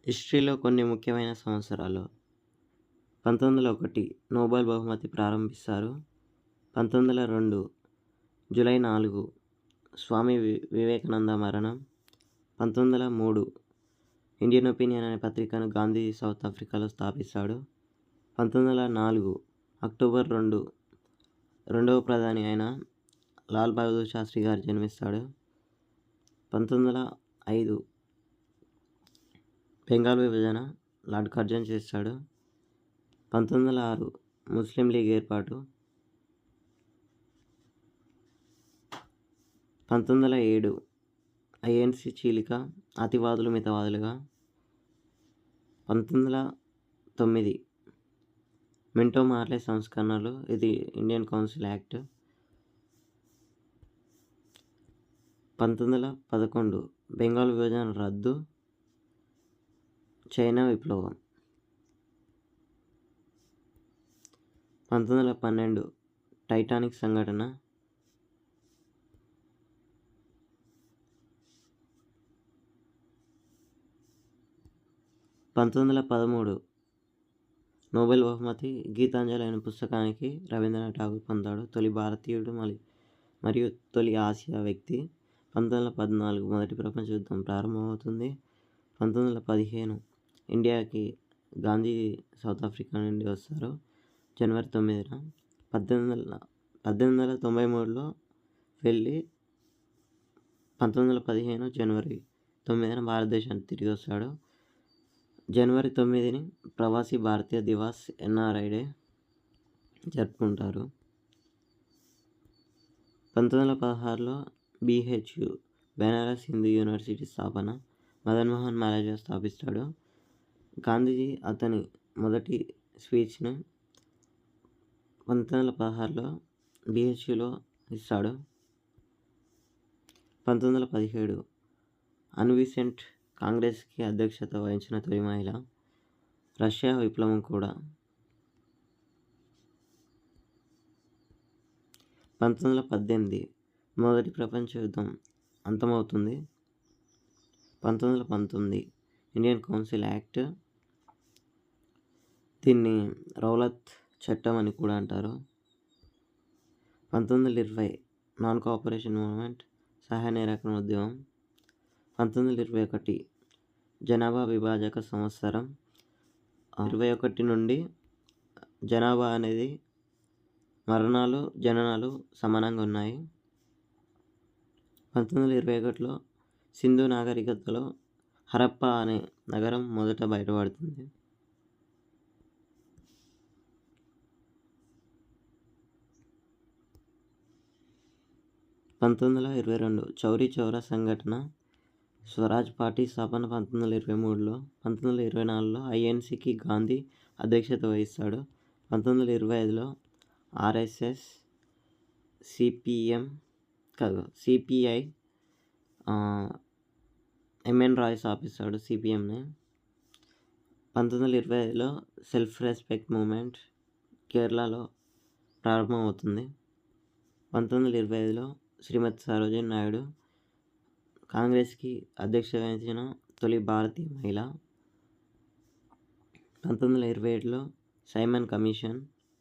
హిస్టరీలో కొన్ని ముఖ్యమైన సంవత్సరాలు 1901 నోబెల్ బహుమతి ప్రారంభిస్తారు. 1902 జూలై 4 స్వామి వివేకానంద మరణం. 1903 ఇండియన్ ఒపీనియన్ అనే పత్రికను గాంధీ సౌత్ ఆఫ్రికాలో స్థాపిస్తాడు. 1904 అక్టోబర్ 2 రెండవ ప్రధాని అయిన లాల్ బహదూర్ శాస్త్రి గారు జన్మిస్తాడు. 1905 బెంగాల్ విభజన లార్డ్ కర్జన్ చేస్తాడు. 1906 ముస్లిం లీగ్ ఏర్పాటు. 1907 ఐఎన్సి చీలిక, అతివాదులు మితవాదులుగా. 1909 మింటో మార్లే సంస్కరణలు, ఇది ఇండియన్ కౌన్సిల్ యాక్ట్. 1911 బెంగాల్ విభజన రద్దు, చైనా విప్లవం. 1912 టైటానిక్ సంఘటన. 1913 నోబెల్ బహుమతి గీతాంజలి అనే పుస్తకానికి రవీంద్రనాథ్ ఠాగూర్ పొందాడు. తొలి భారతీయుడు మరియు తొలి ఆసియా వ్యక్తి. 1914 మొదటి ప్రపంచ యుద్ధం ప్రారంభమవుతుంది. 1915 ఇండియాకి గాంధీ సౌత్ ఆఫ్రికా నుండి వస్తారు జనవరి 9న. 1893లో వెళ్ళి 1915 జనవరి 9న భారతదేశానికి తిరిగి వస్తాడు. జనవరి 9ని ప్రవాసీ భారతీయ దివాస్ ఎన్ఆర్ఐ డే జరుపుకుంటారు. 1916లో బిహెచ్యు బెనారస్ హిందూ యూనివర్సిటీ స్థాపన. మదన్ మోహన్ మాలవ్య స్థాపిస్తాడు. గాంధీజీ అతని మొదటి స్పీచ్ను 1916లో బిహెచ్యులో ఇస్తాడు. 1917 అను బెసెంట్ కాంగ్రెస్కి అధ్యక్షత వహించిన తొలి మహిళ. రష్యా విప్లవం కూడా. 1918 మొదటి ప్రపంచ యుద్ధం అంతమవుతుంది. 1919 ఇండియన్ కౌన్సిల్ యాక్ట్, దీన్ని రౌలత్ చట్టం అని కూడా అంటారు. 1920 నాన్ కోఆపరేషన్ మూవ్మెంట్, సహాయ నిరాకరణ ఉద్యమం. 1921 జనాభా విభాజక సంవత్సరం. 21 నుండి జనాభా అనేది మరణాలు జననాలు సమానంగా ఉన్నాయి. 1921లో సింధు నాగరికతలో హరప్పా అనే నగరం మొదట బయటపడుతుంది. 1922 చౌరీ చౌరా సంఘటన. స్వరాజ్ పార్టీ స్థాపన 1923లో. 1924లో ఐఎన్సికి గాంధీ అధ్యక్షత వహిస్తాడు. 1925లో ఆర్ఎస్ఎస్, సిపిఐ ఎంఎన్ రాయ్ స్థాపిస్తాడు సిపిఎంని. 1925లో సెల్ఫ్ రెస్పెక్ట్ మూమెంట్ కేరళలో ప్రారంభమవుతుంది. 1925లో శ్రీమతి సరోజిని నాయుడు కాంగ్రెస్కి అధ్యక్షత వహించిన తొలి భారతీయ మహిళ. 1927లో సైమన్ కమిషన్